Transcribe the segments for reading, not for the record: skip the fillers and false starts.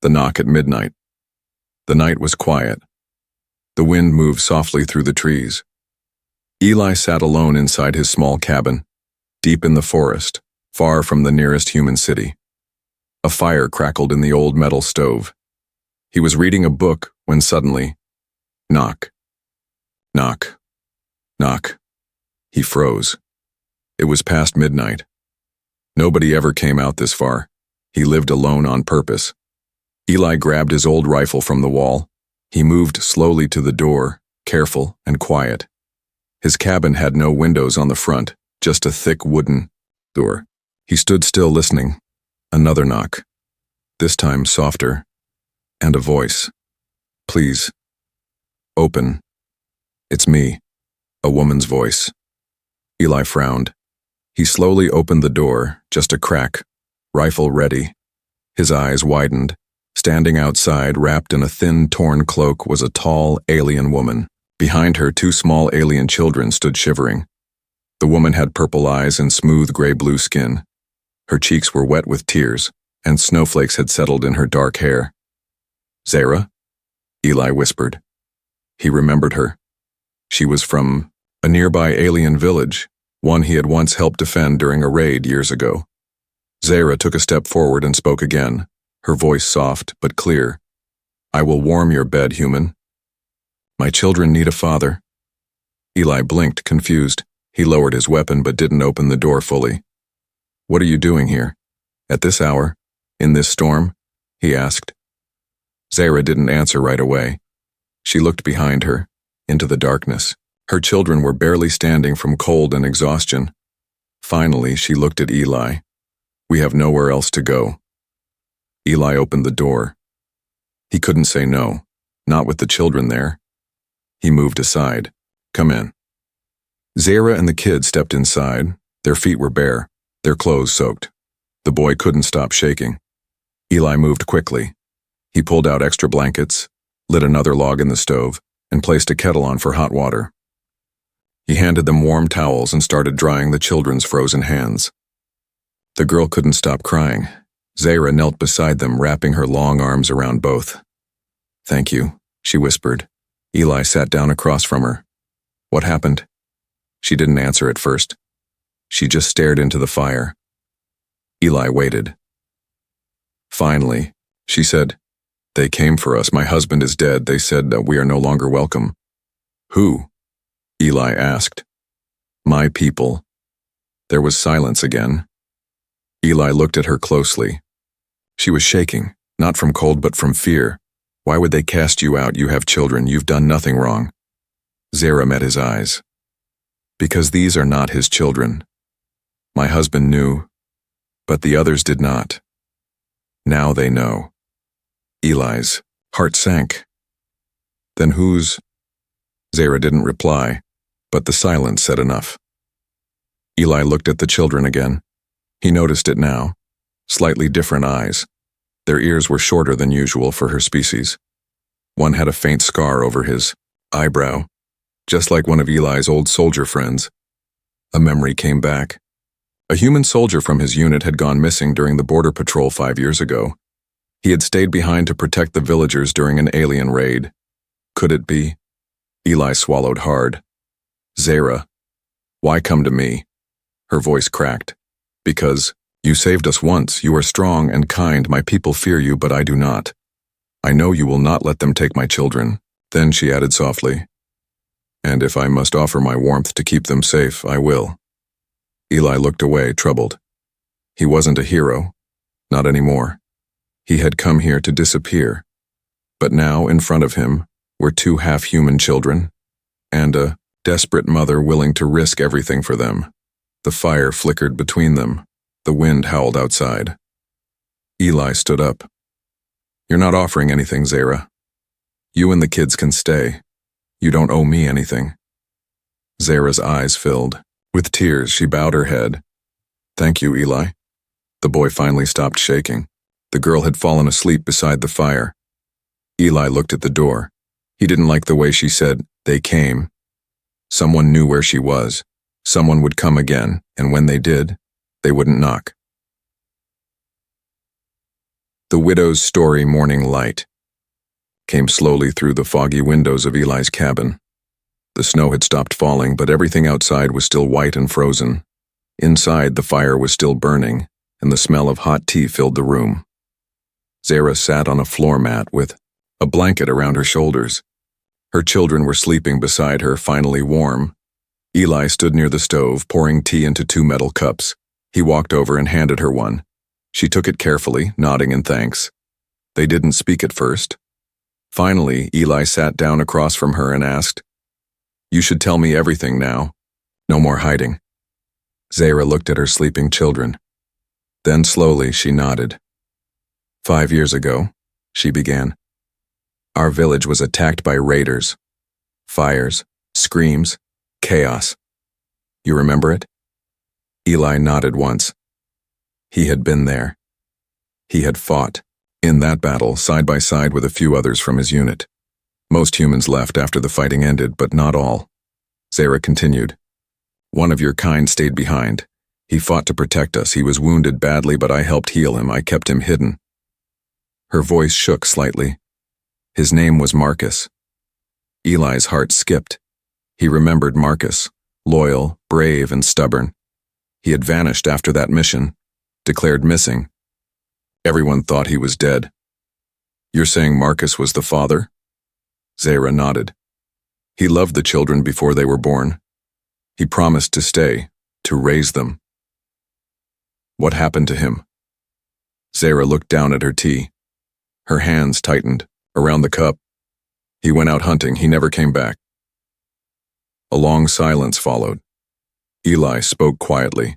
The knock at midnight. The night was quiet. The wind moved softly through the trees. Eli sat alone inside his small cabin, deep in the forest, far from the nearest human city. A fire crackled in the old metal stove. He was reading a book when suddenly, knock, knock, knock. He froze. It was past midnight. Nobody ever came out this far. He lived alone on purpose. Eli grabbed his old rifle from the wall. He moved slowly to the door, careful and quiet. His cabin had no windows on the front, just a thick wooden door. He stood still listening. Another knock. This time softer. And a voice. Please. Open. It's me. A woman's voice. Eli frowned. He slowly opened the door, just a crack, rifle ready. His eyes widened. Standing outside, wrapped in a thin, torn cloak, was a tall, alien woman. Behind her, two small alien children stood shivering. The woman had purple eyes and smooth gray-blue skin. Her cheeks were wet with tears, and snowflakes had settled in her dark hair. Zara? Eli whispered. He remembered her. She was from a nearby alien village, one he had once helped defend during a raid years ago. Zara took a step forward and spoke again, her voice soft but clear. I will warm your bed, human. My children need a father. Eli blinked, confused. He lowered his weapon but didn't open the door fully. What are you doing here? At this hour? In this storm? He asked. Zara didn't answer right away. She looked behind her, into the darkness. Her children were barely standing from cold and exhaustion. Finally, she looked at Eli. We have nowhere else to go. Eli opened the door. He couldn't say no, not with the children there. He moved aside. Come in. Zara and the kids stepped inside. Their feet were bare, their clothes soaked. The boy couldn't stop shaking. Eli moved quickly. He pulled out extra blankets, lit another log in the stove, and placed a kettle on for hot water. He handed them warm towels and started drying the children's frozen hands. The girl couldn't stop crying. Zara knelt beside them, wrapping her long arms around both. Thank you, she whispered. Eli sat down across from her. What happened? She didn't answer at first. She just stared into the fire. Eli waited. Finally, she said, They came for us. My husband is dead. They said that we are no longer welcome. Who? Eli asked. My people. There was silence again. Eli looked at her closely. She was shaking, not from cold but from fear. Why would they cast you out? You have children. You've done nothing wrong. Zara met his eyes. Because these are not his children. My husband knew, but the others did not. Now they know. Eli's heart sank. Then whose? Zara didn't reply, but the silence said enough. Eli looked at the children again. He noticed it now. Slightly different eyes. Their ears were shorter than usual for her species. One had a faint scar over his eyebrow, just like one of Eli's old soldier friends. A memory came back. A human soldier from his unit had gone missing during the border patrol 5 years ago. He had stayed behind to protect the villagers during an alien raid. Could it be? Eli swallowed hard. Zara, why come to me? Her voice cracked. Because you saved us once. You are strong and kind. My people fear you, but I do not. I know you will not let them take my children. Then she added softly, and if I must offer my warmth to keep them safe, I will. Eli looked away, troubled. He wasn't a hero. Not anymore. He had come here to disappear. But now, in front of him, were two half-human children, and a desperate mother willing to risk everything for them. The fire flickered between them. The wind howled outside. Eli stood up. You're not offering anything, Zara. You and the kids can stay. You don't owe me anything. Zara's eyes filled. With tears, she bowed her head. Thank you, Eli. The boy finally stopped shaking. The girl had fallen asleep beside the fire. Eli looked at the door. He didn't like the way she said, they came. Someone knew where she was. Someone would come again, and when they did, they wouldn't knock. The widow's story morning light came slowly through the foggy windows of Eli's cabin. The snow had stopped falling, but everything outside was still white and frozen. Inside, the fire was still burning, and the smell of hot tea filled the room. Zara sat on a floor mat with a blanket around her shoulders. Her children were sleeping beside her, finally warm. Eli stood near the stove, pouring tea into 2 metal cups. He walked over and handed her one. She took it carefully, nodding in thanks. They didn't speak at first. Finally, Eli sat down across from her and asked, "You should tell me everything now. No more hiding." Zara looked at her sleeping children. Then slowly she nodded. 5 years ago, she began. Our village was attacked by raiders. Fires, screams, chaos. You remember it? Eli nodded once. He had been there. He had fought in that battle side by side with a few others from his unit. Most humans left after the fighting ended, but not all. Zara continued. One of your kind stayed behind. He fought to protect us. He was wounded badly, but I helped heal him. I kept him hidden. Her voice shook slightly. His name was Marcus. Eli's heart skipped. He remembered Marcus, loyal, brave, and stubborn. He had vanished after that mission, declared missing. Everyone thought he was dead. You're saying Marcus was the father? Zara nodded. He loved the children before they were born. He promised to stay, to raise them. What happened to him? Zara looked down at her tea. Her hands tightened around the cup. He went out hunting. He never came back. A long silence followed. Eli spoke quietly.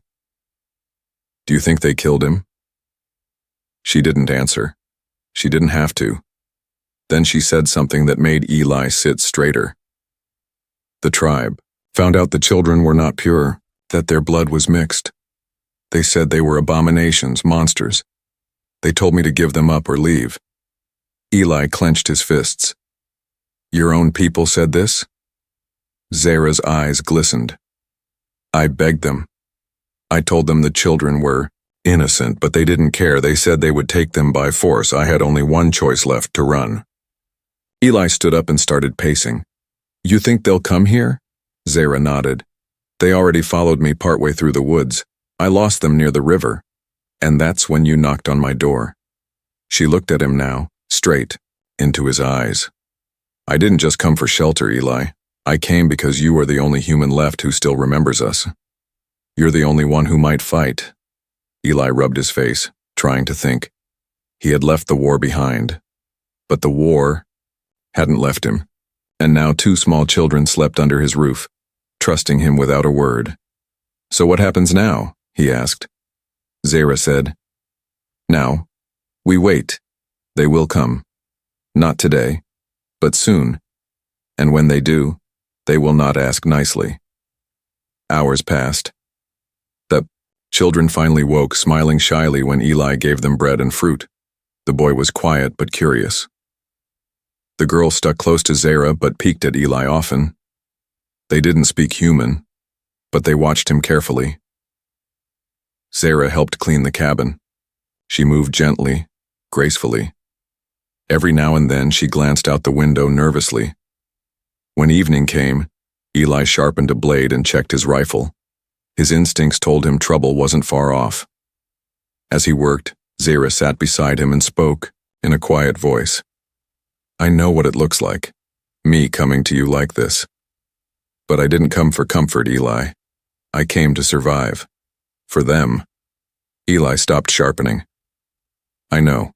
Do you think they killed him? She didn't answer. She didn't have to. Then she said something that made Eli sit straighter. The tribe found out the children were not pure, that their blood was mixed. They said they were abominations, monsters. They told me to give them up or leave. Eli clenched his fists. Your own people said this? Zara's eyes glistened. I begged them. I told them the children were innocent, but they didn't care. They said they would take them by force. I had only one choice left, to run. Eli stood up and started pacing. You think they'll come here? Zara nodded. They already followed me partway through the woods. I lost them near the river. And that's when you knocked on my door. She looked at him now, straight, into his eyes. I didn't just come for shelter, Eli. I came because you are the only human left who still remembers us. You're the only one who might fight. Eli rubbed his face, trying to think. He had left the war behind. But the war hadn't left him. And now 2 small children slept under his roof, trusting him without a word. So what happens now? He asked. Zara said, Now, we wait. They will come. Not today, but soon. And when they do, they will not ask nicely. Hours passed. The children finally woke, smiling shyly when Eli gave them bread and fruit. The boy was quiet but curious. The girl stuck close to Zara but peeked at Eli often. They didn't speak human, but they watched him carefully. Zara helped clean the cabin. She moved gently, gracefully. Every now and then she glanced out the window nervously. When evening came, Eli sharpened a blade and checked his rifle. His instincts told him trouble wasn't far off. As he worked, Zara sat beside him and spoke, in a quiet voice. I know what it looks like, me coming to you like this. But I didn't come for comfort, Eli. I came to survive. For them. Eli stopped sharpening. I know.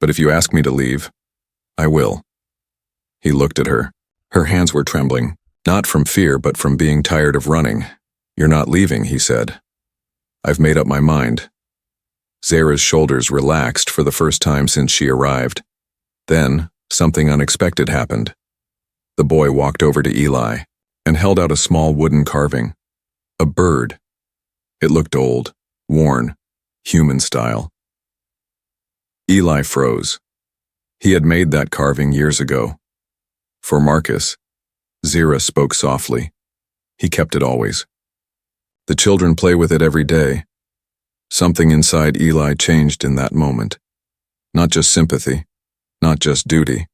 But if you ask me to leave, I will. He looked at her. Her hands were trembling, not from fear but from being tired of running. You're not leaving, he said. I've made up my mind. Zara's shoulders relaxed for the first time since she arrived. Then, something unexpected happened. The boy walked over to Eli and held out a small wooden carving. A bird. It looked old, worn, human style. Eli froze. He had made that carving years ago. For Marcus, Zara spoke softly. He kept it always. The children play with it every day. Something inside Eli changed in that moment. Not just sympathy, not just duty.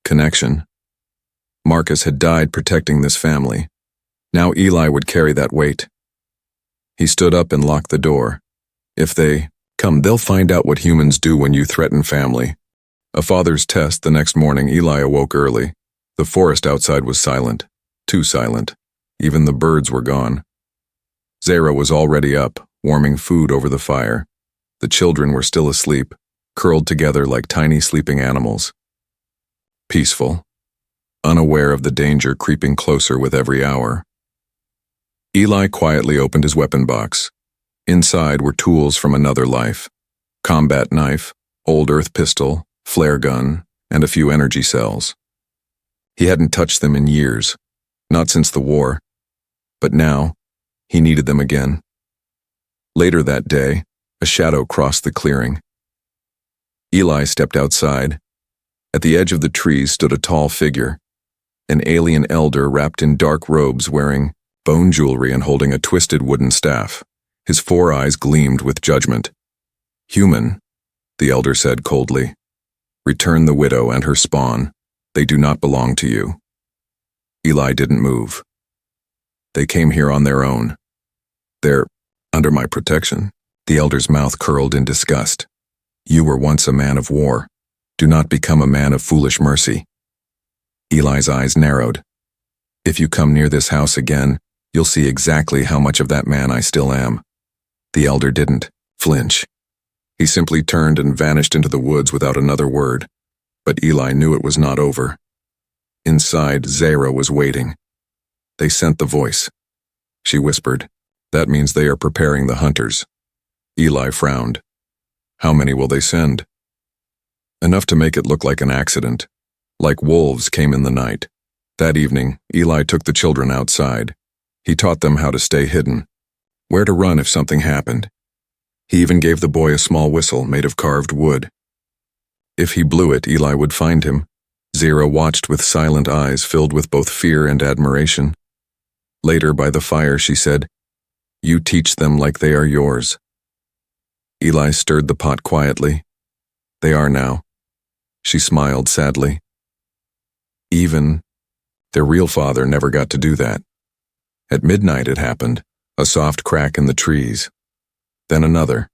Connection. Marcus had died protecting this family. Now Eli would carry that weight. He stood up and locked the door. If they come, they'll find out what humans do when you threaten family. A father's test. The next morning, Eli awoke early. The forest outside was silent. Too silent. Even the birds were gone. Zara was already up, warming food over the fire. The children were still asleep, curled together like tiny sleeping animals. Peaceful, unaware of the danger creeping closer with every hour. Eli quietly opened his weapon box. Inside were tools from another life. Combat knife, old earth pistol, flare gun, and a few energy cells. He hadn't touched them in years, not since the war. But now, he needed them again. Later that day, a shadow crossed the clearing. Eli stepped outside. At the edge of the trees stood a tall figure, an alien elder wrapped in dark robes wearing bone jewelry and holding a twisted wooden staff. His 4 eyes gleamed with judgment. "Human," the elder said coldly. "Return the widow and her spawn. They do not belong to you." Eli didn't move. "They came here on their own. They're under my protection." The elder's mouth curled in disgust. "You were once a man of war. Do not become a man of foolish mercy." Eli's eyes narrowed. "If you come near this house again, you'll see exactly how much of that man I still am." The elder didn't flinch. He simply turned and vanished into the woods without another word. But Eli knew it was not over. Inside, Zara was waiting. "They sent the voice," she whispered. "That means they are preparing the hunters." Eli frowned. "How many will they send?" "Enough to make it look like an accident. Like wolves came in the night." That evening, Eli took the children outside. He taught them how to stay hidden, where to run if something happened. He even gave the boy a small whistle made of carved wood. If he blew it, Eli would find him. Zara watched with silent eyes filled with both fear and admiration. Later, by the fire, she said, "You teach them like they are yours." Eli stirred the pot quietly. "They are now." She smiled sadly. Even their real father never got to do that. At midnight it happened, a soft crack in the trees. Then another.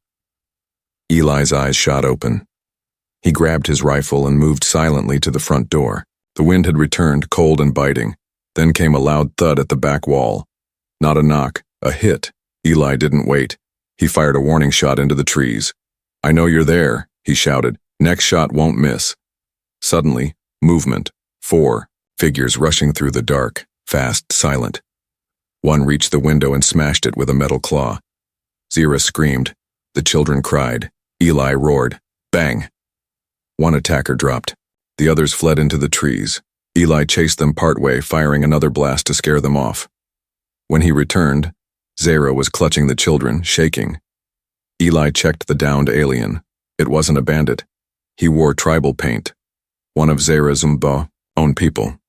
Eli's eyes shot open. He grabbed his rifle and moved silently to the front door. The wind had returned, cold and biting. Then came a loud thud at the back wall. Not a knock, a hit. Eli didn't wait. He fired a warning shot into the trees. "I know you're there," he shouted. "Next shot won't miss." Suddenly, movement. 4 figures rushing through the dark, fast, silent. One reached the window and smashed it with a metal claw. Zara screamed. The children cried. Eli roared. Bang! One attacker dropped. The others fled into the trees. Eli chased them partway, firing another blast to scare them off. When he returned, Zara was clutching the children, shaking. Eli checked the downed alien. It wasn't a bandit. He wore tribal paint. One of Zara's own people.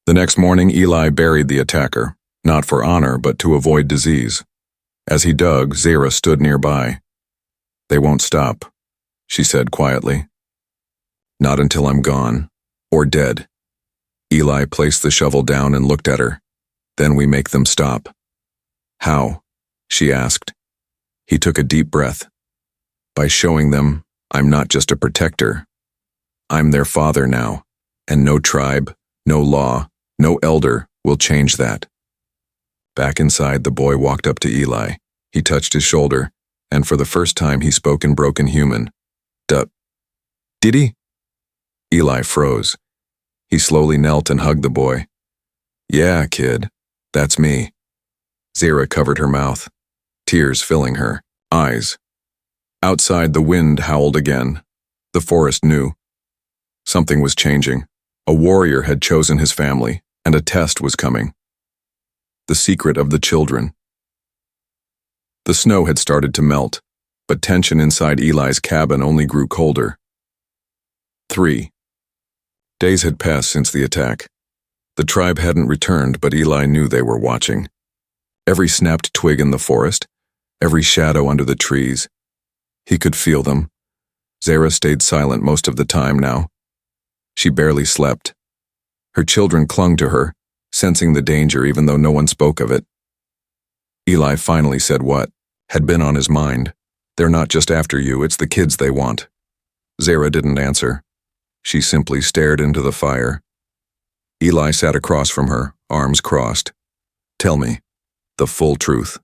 The next morning, Eli buried the attacker, not for honor, but to avoid disease. As he dug, Zara stood nearby. "They won't stop," she said quietly. "Not until I'm gone, or dead." Eli placed the shovel down and looked at her. "Then we make them stop." "How?" she asked. He took a deep breath. "By showing them I'm not just a protector. I'm their father now, and no tribe, no law, no elder will change that." Back inside, the boy walked up to Eli. He touched his shoulder, and for the first time he spoke in broken human. Did he?" Eli froze. He slowly knelt and hugged the boy. "Yeah, kid, that's me." Zara covered her mouth, tears filling her eyes. Outside, the wind howled again. The forest knew. Something was changing. A warrior had chosen his family, and a test was coming. The secret of the children. The snow had started to melt, but tension inside Eli's cabin only grew colder. 3 days had passed since the attack. The tribe hadn't returned, but Eli knew they were watching. Every snapped twig in the forest, every shadow under the trees. He could feel them. Zara stayed silent most of the time now. She barely slept. Her children clung to her, sensing the danger even though no one spoke of it. Eli finally said what had been on his mind. They're not just after you, it's the kids they want. Zara didn't answer. She simply stared into the fire. Eli sat across from her, arms crossed. Tell me, the full truth,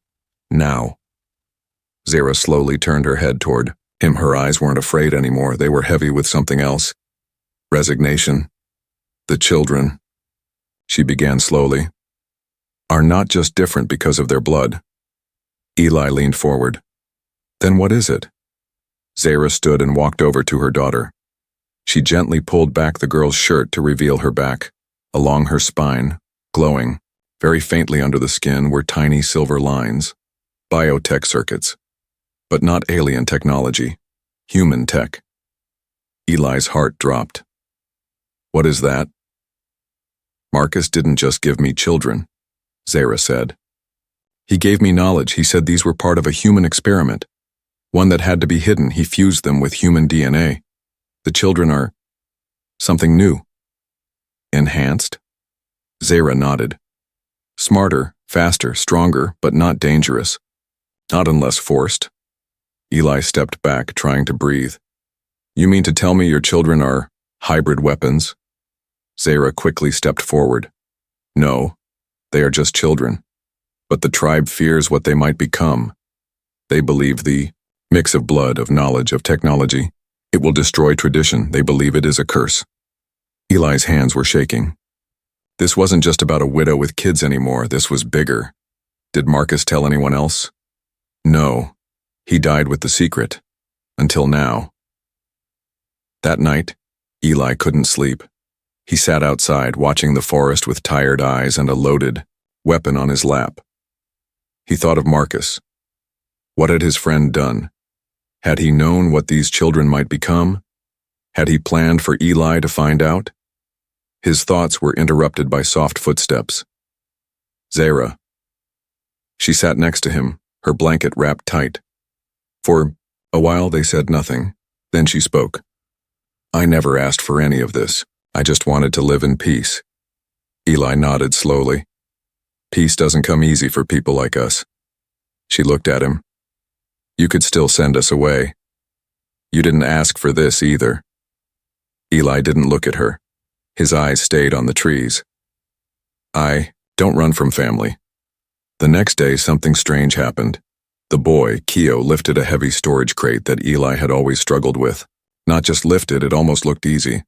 now. Zara slowly turned her head toward him. Her eyes weren't afraid anymore, they were heavy with something else. Resignation. The children, she began slowly, are not just different because of their blood. Eli leaned forward. Then what is it? Zara stood and walked over to her daughter. She gently pulled back the girl's shirt to reveal her back. Along her spine, glowing, very faintly under the skin, were tiny silver lines. Biotech circuits. But not alien technology. Human tech. Eli's heart dropped. What is that? Marcus didn't just give me children, Zara said. He gave me knowledge. He said these were part of a human experiment. One that had to be hidden. He fused them with human DNA. The children are something new. Enhanced? Zara nodded. Smarter, faster, stronger, but not dangerous. Not unless forced. Eli stepped back, trying to breathe. You mean to tell me your children are hybrid weapons? Zara quickly stepped forward. No, they are just children. But the tribe fears what they might become. They believe the mix of blood, of knowledge, of technology. It will destroy tradition. They believe it is a curse. Eli's hands were shaking. This wasn't just about a widow with kids anymore. This was bigger. Did Marcus tell anyone else? No. He died with the secret. Until now. That night, Eli couldn't sleep. He sat outside, watching the forest with tired eyes and a loaded weapon on his lap. He thought of Marcus. What had his friend done? Had he known what these children might become? Had he planned for Eli to find out? His thoughts were interrupted by soft footsteps. Zara. She sat next to him, her blanket wrapped tight. For a while they said nothing. Then she spoke. I never asked for any of this. I just wanted to live in peace. Eli nodded slowly. Peace doesn't come easy for people like us. She looked at him. You could still send us away. You didn't ask for this either. Eli didn't look at her. His eyes stayed on the trees. I don't run from family. The next day, something strange happened. The boy, Keo, lifted a heavy storage crate that Eli had always struggled with. Not just lifted, it almost looked easy.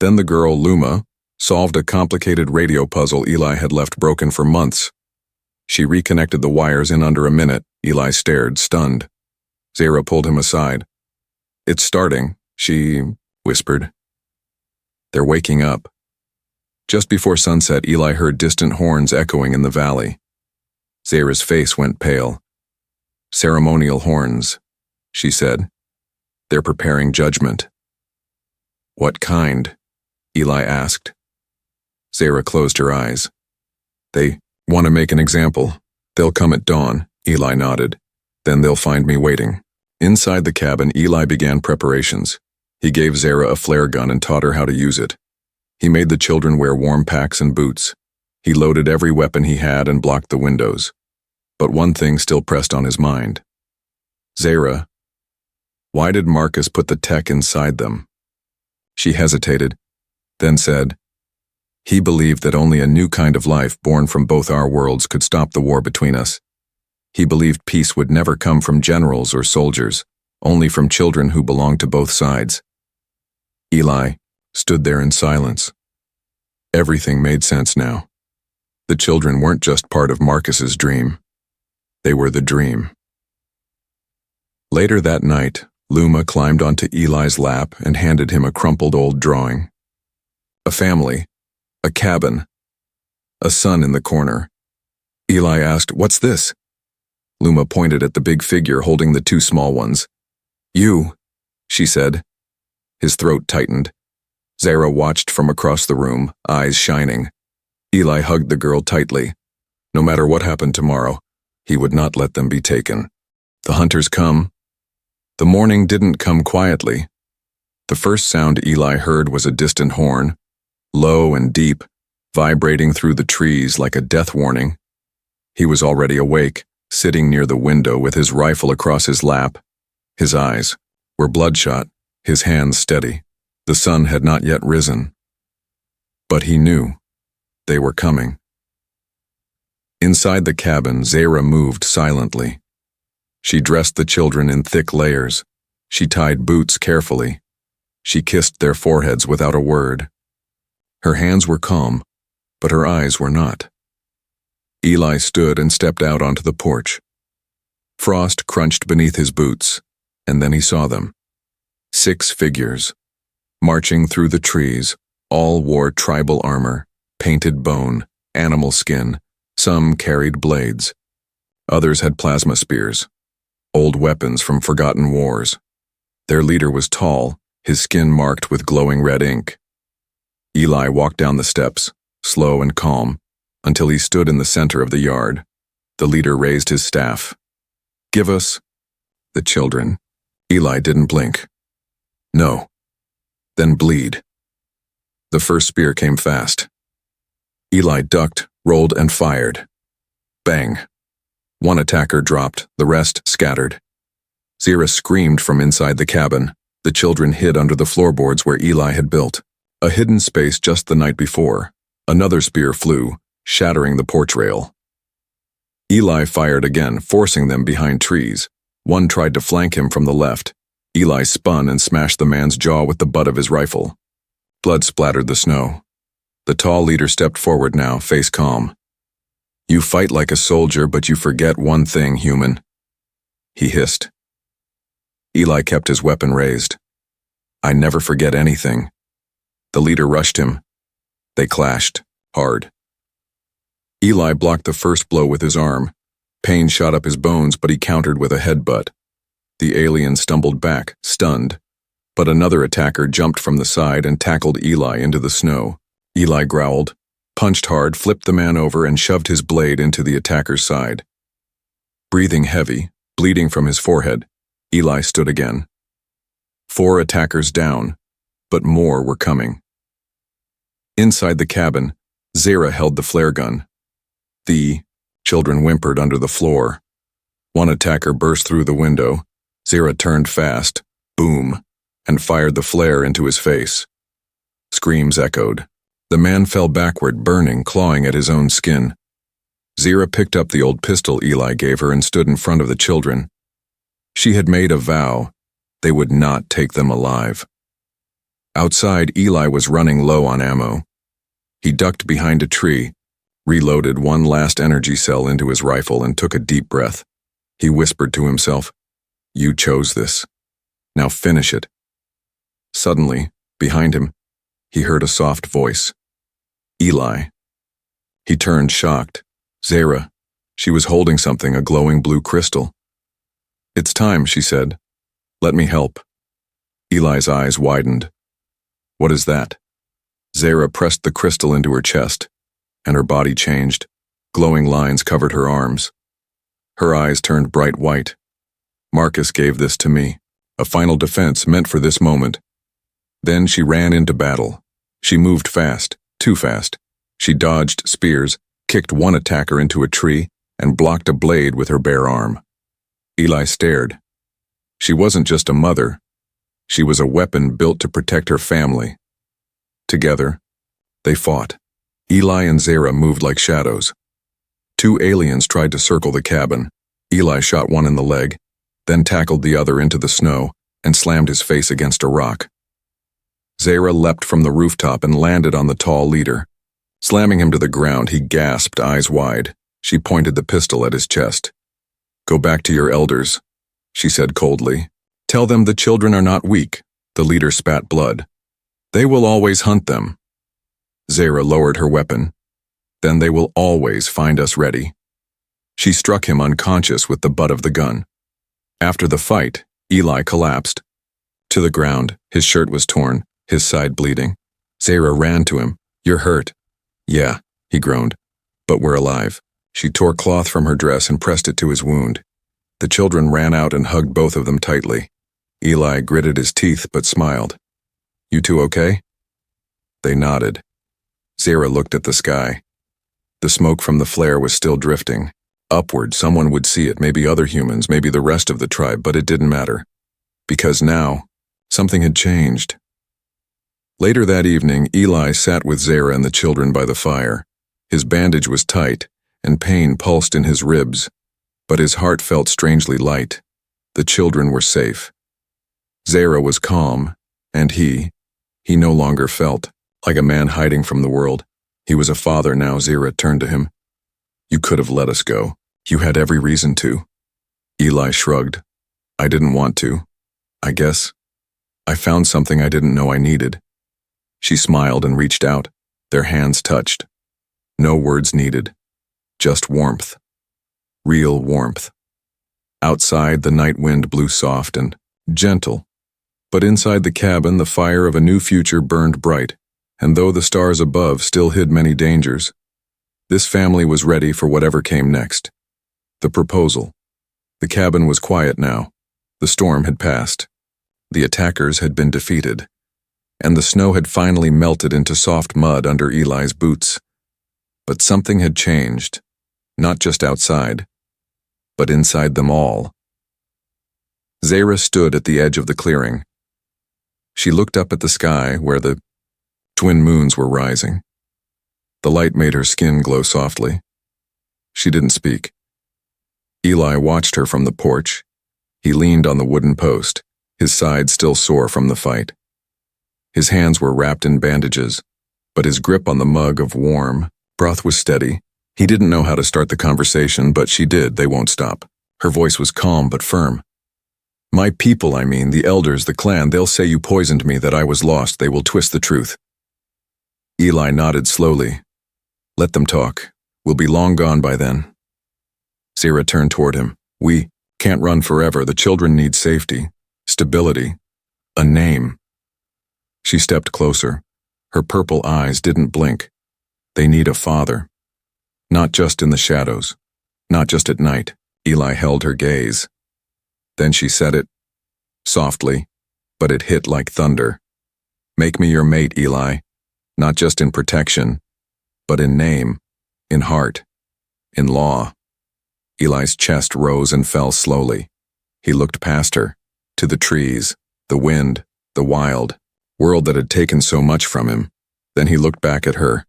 Then the girl, Luma, solved a complicated radio puzzle Eli had left broken for months. She reconnected the wires in under a minute. Eli stared, stunned. Zara pulled him aside. It's starting, she whispered. They're waking up. Just before sunset, Eli heard distant horns echoing in the valley. Zara's face went pale. Ceremonial horns, she said. They're preparing judgment. What kind? Eli asked. Zara closed her eyes. They want to make an example. They'll come at dawn, Eli nodded. Then they'll find me waiting. Inside the cabin, Eli began preparations. He gave Zara a flare gun and taught her how to use it. He made the children wear warm packs and boots. He loaded every weapon he had and blocked the windows. But one thing still pressed on his mind. Zara, why did Marcus put the tech inside them? She hesitated, then said, he believed that only a new kind of life born from both our worlds could stop the war between us. He believed peace would never come from generals or soldiers, only from children who belonged to both sides. Eli stood there in silence. Everything made sense now. The children weren't just part of Marcus's dream. They were the dream. Later that night, Luma climbed onto Eli's lap and handed him a crumpled old drawing. A family, a cabin, a sun in the corner. Eli asked, "What's this?" Luma pointed at the big figure holding the two small ones. "You," she said. His throat tightened. Zara watched from across the room, eyes shining. Eli hugged the girl tightly. No matter what happened tomorrow, he would not let them be taken. The hunters come. The morning didn't come quietly. The first sound Eli heard was a distant horn, low and deep, vibrating through the trees like a death warning. He was already awake, sitting near the window with his rifle across his lap. His eyes were bloodshot, his hands steady. The sun had not yet risen. But he knew they were coming. Inside the cabin, Zara moved silently. She dressed the children in thick layers. She tied boots carefully. She kissed their foreheads without a word. Her hands were calm, but her eyes were not. Eli stood and stepped out onto the porch. Frost crunched beneath his boots, and then he saw them. 6 figures, marching through the trees. All wore tribal armor, painted bone, animal skin. Some carried blades. Others had plasma spears, old weapons from forgotten wars. Their leader was tall, his skin marked with glowing red ink. Eli walked down the steps, slow and calm, until he stood in the center of the yard. The leader raised his staff. "Give us the children." Eli didn't blink. "No." "Then bleed." The first spear came fast. Eli ducked, rolled, and fired. Bang. One attacker dropped, the rest scattered. Zara screamed from inside the cabin. The children hid under the floorboards where Eli had built, a hidden space just the night before. Another spear flew, shattering the porch rail. Eli fired again, forcing them behind trees. One tried to flank him from the left. Eli spun and smashed the man's jaw with the butt of his rifle. Blood splattered the snow. The tall leader stepped forward now, face calm. "You fight like a soldier, but you forget one thing, human," he hissed. Eli kept his weapon raised. "I never forget anything." The leader rushed him. They clashed, hard. Eli blocked the first blow with his arm. Pain shot up his bones, but he countered with a headbutt. The alien stumbled back, stunned, but another attacker jumped from the side and tackled Eli into the snow. Eli growled, punched hard, flipped the man over, and shoved his blade into the attacker's side. Breathing heavy, bleeding from his forehead, Eli stood again. 4 attackers down, but more were coming. Inside the cabin, Zara held the flare gun. The children whimpered under the floor. One attacker burst through the window. Zara turned fast, boom, and fired the flare into his face. Screams echoed. The man fell backward, burning, clawing at his own skin. Zara picked up the old pistol Eli gave her and stood in front of the children. She had made a vow. They would not take them alive. Outside, Eli was running low on ammo. He ducked behind a tree, reloaded one last energy cell into his rifle, and took a deep breath. He whispered to himself, "You chose this. Now finish it." Suddenly, behind him, he heard a soft voice. "Eli." He turned, shocked. Zara. She was holding something, a glowing blue crystal. "It's time," she said. "Let me help." Eli's eyes widened. "What is that?" Zara pressed the crystal into her chest, and her body changed. Glowing lines covered her arms. Her eyes turned bright white. "Marcus gave this to me, a final defense meant for this moment." Then she ran into battle. She moved fast, too fast. She dodged spears, kicked one attacker into a tree, and blocked a blade with her bare arm. Eli stared. She wasn't just a mother. She was a weapon built to protect her family. Together, they fought. Eli and Zara moved like shadows. 2 aliens tried to circle the cabin. Eli shot one in the leg, then tackled the other into the snow and slammed his face against a rock. Zara leapt from the rooftop and landed on the tall leader. Slamming him to the ground, he gasped, eyes wide. She pointed the pistol at his chest. "Go back to your elders," she said coldly. "Tell them the children are not weak." The leader spat blood. "They will always hunt them." Zara lowered her weapon. "Then they will always find us ready." She struck him unconscious with the butt of the gun. After the fight, Eli collapsed. To the ground, his shirt was torn, his side bleeding. Zara ran to him. "You're hurt." "Yeah," he groaned, "but we're alive." She tore cloth from her dress and pressed it to his wound. The children ran out and hugged both of them tightly. Eli gritted his teeth but smiled. You two okay?" They nodded. Zara looked at the sky. The smoke from the flare was still drifting. Upward, someone would see it, maybe other humans, maybe the rest of the tribe, but it didn't matter. Because now, something had changed. Later that evening, Eli sat with Zara and the children by the fire. His bandage was tight, and pain pulsed in his ribs, but his heart felt strangely light. The children were safe. Zara was calm, and he no longer felt like a man hiding from the world. He was a father now. Zara turned to him. "You could have let us go. You had every reason to." Eli shrugged. "I didn't want to. I guess. I found something I didn't know I needed." She smiled and reached out. Their hands touched. No words needed. Just warmth. Real warmth. Outside, the night wind blew soft and gentle. But inside the cabin, the fire of a new future burned bright, and though the stars above still hid many dangers, this family was ready for whatever came next. The proposal. The cabin was quiet now. The storm had passed. The attackers had been defeated, and the snow had finally melted into soft mud under Eli's boots. But something had changed, not just outside, but inside them all. Zara stood at the edge of the clearing. She looked up at the sky where the twin moons were rising. The light made her skin glow softly. She didn't speak. Eli watched her from the porch. He leaned on the wooden post, his side still sore from the fight. His hands were wrapped in bandages, but his grip on the mug of warm broth was steady. He didn't know how to start the conversation, but she did. They won't stop. Her voice was calm but firm. "My people, I mean, the elders, the clan, they'll say you poisoned me, that I was lost. They will twist the truth." Eli nodded slowly. "Let them talk. We'll be long gone by then." Zara turned toward him. "We can't run forever. The children need safety, stability, a name." She stepped closer. Her purple eyes didn't blink. "They need a father. Not just in the shadows. Not just at night." Eli held her gaze. Then she said it, softly, but it hit like thunder. "Make me your mate, Eli. Not just in protection, but in name, in heart, in law." Eli's chest rose and fell slowly. He looked past her, to the trees, the wind, the wild world that had taken so much from him. Then he looked back at her,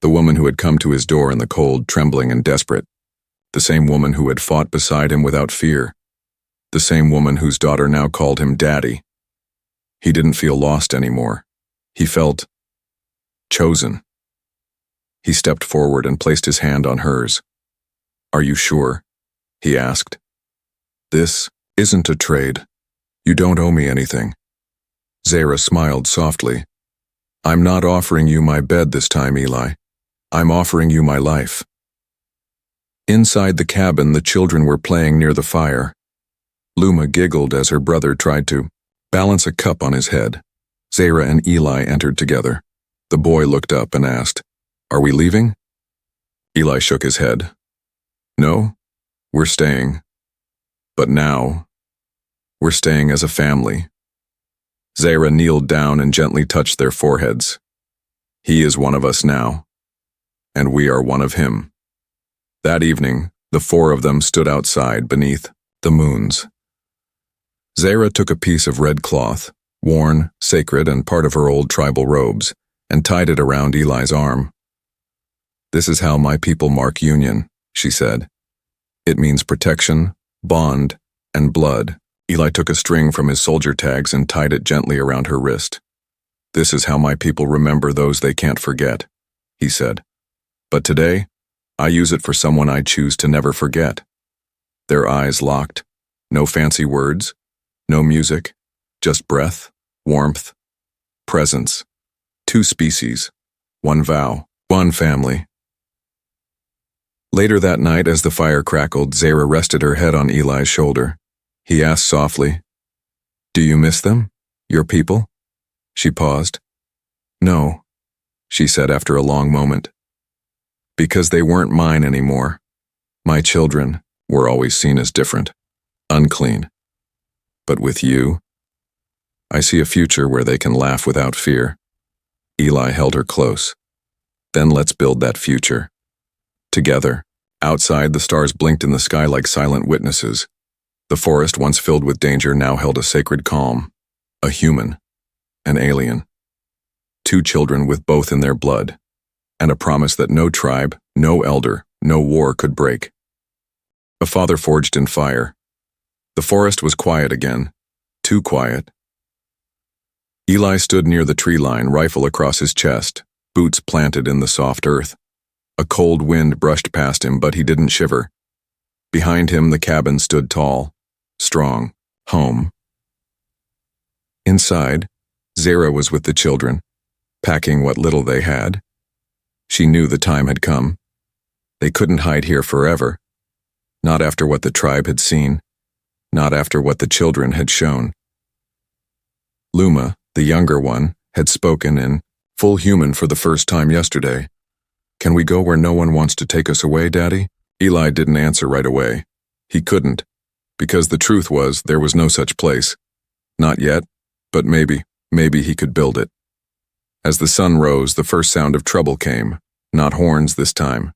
the woman who had come to his door in the cold, trembling and desperate. The same woman who had fought beside him without fear. The same woman whose daughter now called him Daddy. He didn't feel lost anymore. He felt chosen. He stepped forward and placed his hand on hers. "Are you sure?" he asked. "This isn't a trade. You don't owe me anything." Zara smiled softly. "I'm not offering you my bed this time, Eli. I'm offering you my life." Inside the cabin, the children were playing near the fire. Luma giggled as her brother tried to balance a cup on his head. Zara and Eli entered together. The boy looked up and asked, "Are we leaving?" Eli shook his head. "No, we're staying. But now, we're staying as a family." Zara kneeled down and gently touched their foreheads. "He is one of us now, and we are one of him." That evening, the four of them stood outside beneath the moons. Zara took a piece of red cloth, worn, sacred, and part of her old tribal robes, and tied it around Eli's arm. "This is how my people mark union," she said. "It means protection, bond, and blood." Eli took a string from his soldier tags and tied it gently around her wrist. "This is how my people remember those they can't forget," he said. "But today, I use it for someone I choose to never forget." Their eyes locked. No fancy words, no music, just breath, warmth, presence. Two species, one vow, one family. Later that night, as the fire crackled, Zara rested her head on Eli's shoulder. He asked softly, "Do you miss them? Your people?" She paused. "No," she said after a long moment. "Because they weren't mine anymore. My children were always seen as different, unclean. But with you, I see a future where they can laugh without fear. Eli held her close. Then let's build that future. Together. Outside, the stars blinked in the sky like silent witnesses. The forest, once filled with danger, now held a sacred calm. A human. An alien. Two children with both in their blood. And a promise that no tribe, no elder, no war could break. A father forged in fire. The forest was quiet again. Too quiet. Eli stood near the tree line, rifle across his chest, boots planted in the soft earth. A cold wind brushed past him, but he didn't shiver. Behind him, the cabin stood tall, strong, home. Inside, Zara was with the children, packing what little they had. She knew the time had come. They couldn't hide here forever. Not after what the tribe had seen. Not after what the children had shown. Luma, the younger one, had spoken in full human for the first time yesterday. Can we go where no one wants to take us away, Daddy? Eli didn't answer right away. He couldn't, because the truth was there was no such place. Not yet, but maybe he could build it. As the sun rose, the first sound of trouble came, not horns this time,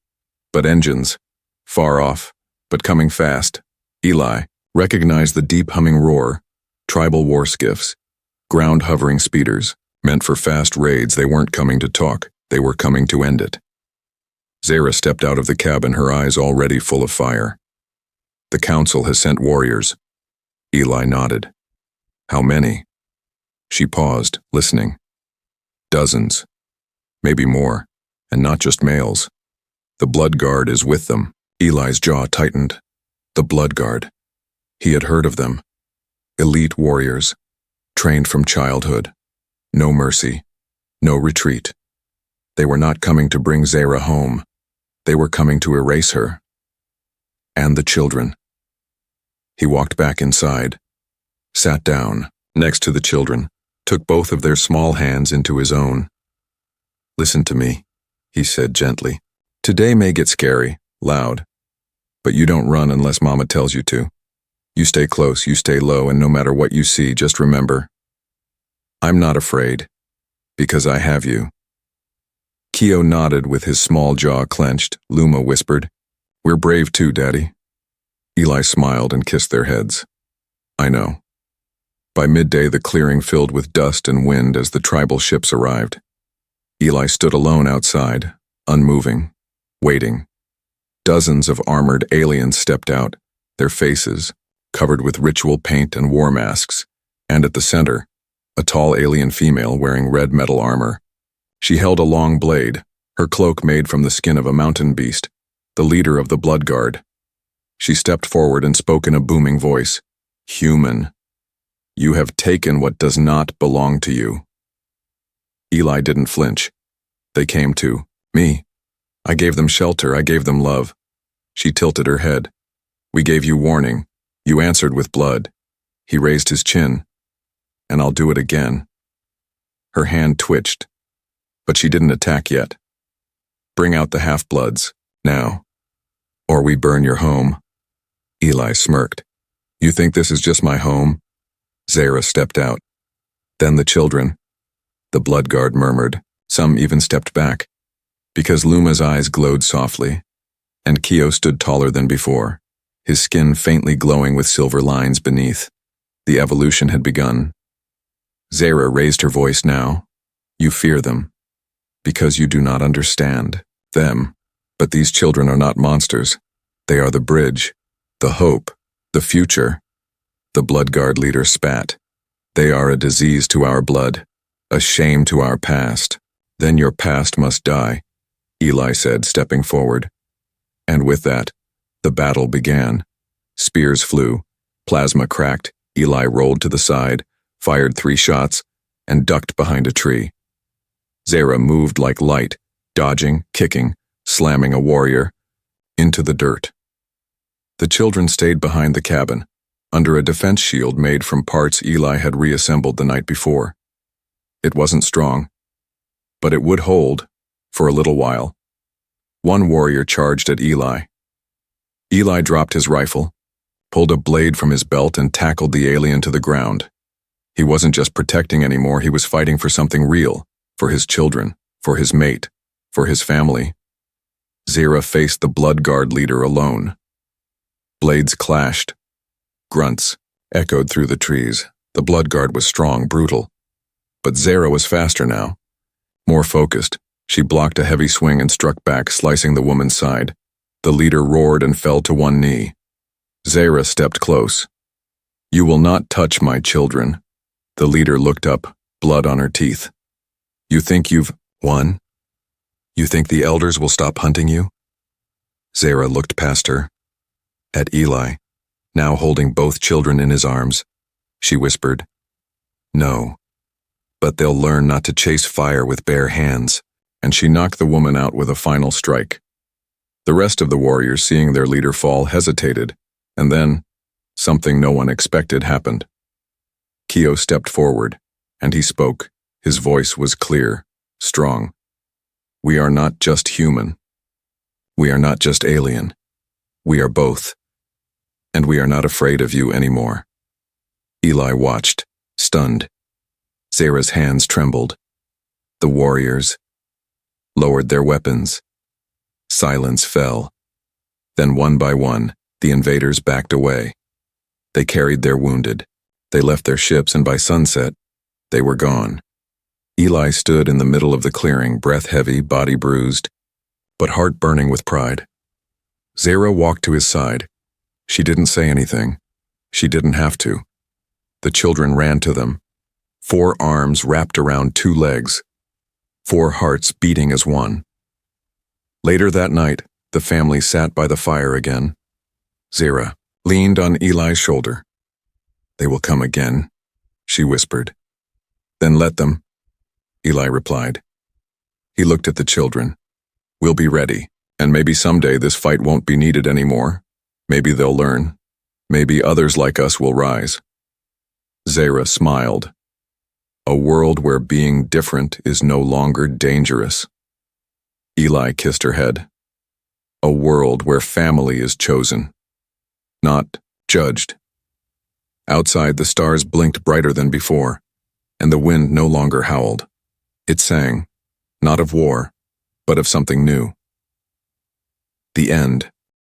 but engines, far off, but coming fast. Eli recognized the deep humming roar, tribal war skiffs, ground-hovering speeders, meant for fast raids. They weren't coming to talk, they were coming to end it. Zara stepped out of the cabin, her eyes already full of fire. The council has sent warriors. Eli nodded. How many? She paused, listening. Dozens. Maybe more, and not just males. The Blood Guard is with them. Eli's jaw tightened. The Blood Guard. He had heard of them. Elite warriors, trained from childhood. No mercy, no retreat. They were not coming to bring Zara home. They were coming to erase her. And the children. He walked back inside, sat down next to the children, took both of their small hands into his own. Listen to me, he said gently. Today may get scary, loud, but you don't run unless Mama tells you to. You stay close, you stay low, and no matter what you see, just remember, I'm not afraid, because I have you. Keo nodded with his small jaw clenched. Luma whispered, We're brave too, Daddy. Eli smiled and kissed their heads. I know. By midday, the clearing filled with dust and wind as the tribal ships arrived. Eli stood alone outside, unmoving, waiting. Dozens of armored aliens stepped out, their faces covered with ritual paint and war masks, and at the center, a tall alien female wearing red metal armor. She held a long blade, her cloak made from the skin of a mountain beast, the leader of the Blood Guard. She stepped forward and spoke in a booming voice. Human. You have taken what does not belong to you. Eli didn't flinch. They came to me. I gave them shelter, I gave them love. She tilted her head. We gave you warning. You answered with blood. He raised his chin. And I'll do it again. Her hand twitched, but she didn't attack yet. Bring out the half-bloods, now, or we burn your home. Eli smirked. You think this is just my home? Zara stepped out. Then the children. The Blood Guard murmured. Some even stepped back, because Luma's eyes glowed softly, and Keo stood taller than before, his skin faintly glowing with silver lines beneath. The evolution had begun. Zara raised her voice now. You fear them, because you do not understand them. But these children are not monsters. They are the bridge, the hope, the future. The Blood Guard leader spat. They are a disease to our blood, a shame to our past. Then your past must die, Eli said, stepping forward. And with that, the battle began. Spears flew, plasma cracked. Eli rolled to the side, fired 3 shots, and ducked behind a tree. Zara moved like light, dodging, kicking, slamming a warrior into the dirt. The children stayed behind the cabin, under a defense shield made from parts Eli had reassembled the night before. It wasn't strong, but it would hold for a little while. One warrior charged at Eli. Eli dropped his rifle, pulled a blade from his belt, and tackled the alien to the ground. He wasn't just protecting anymore, he was fighting for something real, for his children, for his mate, for his family. Zira faced the Blood Guard leader alone. Blades clashed. Grunts echoed through the trees. The Blood Guard was strong, brutal. But Zira was faster now. More focused, she blocked a heavy swing and struck back, slicing the woman's side. The leader roared and fell to one knee. Zira stepped close. "You will not touch my children." The leader looked up, blood on her teeth. "You think you've won? You think the elders will stop hunting you?" Zira looked past her. At Eli, now holding both children in his arms. She whispered, "No, but they'll learn not to chase fire with bare hands," and she knocked the woman out with a final strike. The rest of the warriors, seeing their leader fall, hesitated, and then something no one expected happened. Keo stepped forward, and he spoke. His voice was clear, strong. "We are not just human. We are not just alien. We are both. And we are not afraid of you anymore." Eli watched, stunned. Zira's hands trembled. The warriors lowered their weapons. Silence fell. Then one by one, the invaders backed away. They carried their wounded. They left their ships, and by sunset, they were gone. Eli stood in the middle of the clearing, breath heavy, body bruised, but heart burning with pride. Zira walked to his side. She didn't say anything. She didn't have to. The children ran to them. 4 arms wrapped around 2 legs. 4 hearts beating as one. Later that night, the family sat by the fire again. Zira leaned on Eli's shoulder. "They will come again," she whispered. "Then let them," Eli replied. He looked at the children. "We'll be ready, and maybe someday this fight won't be needed anymore. Maybe they'll learn. Maybe others like us will rise." Zira smiled. A world where being different is no longer dangerous. Eli kissed her head. A world where family is chosen, not judged. Outside, the stars blinked brighter than before, and the wind no longer howled. It sang, not of war, but of something new. The end.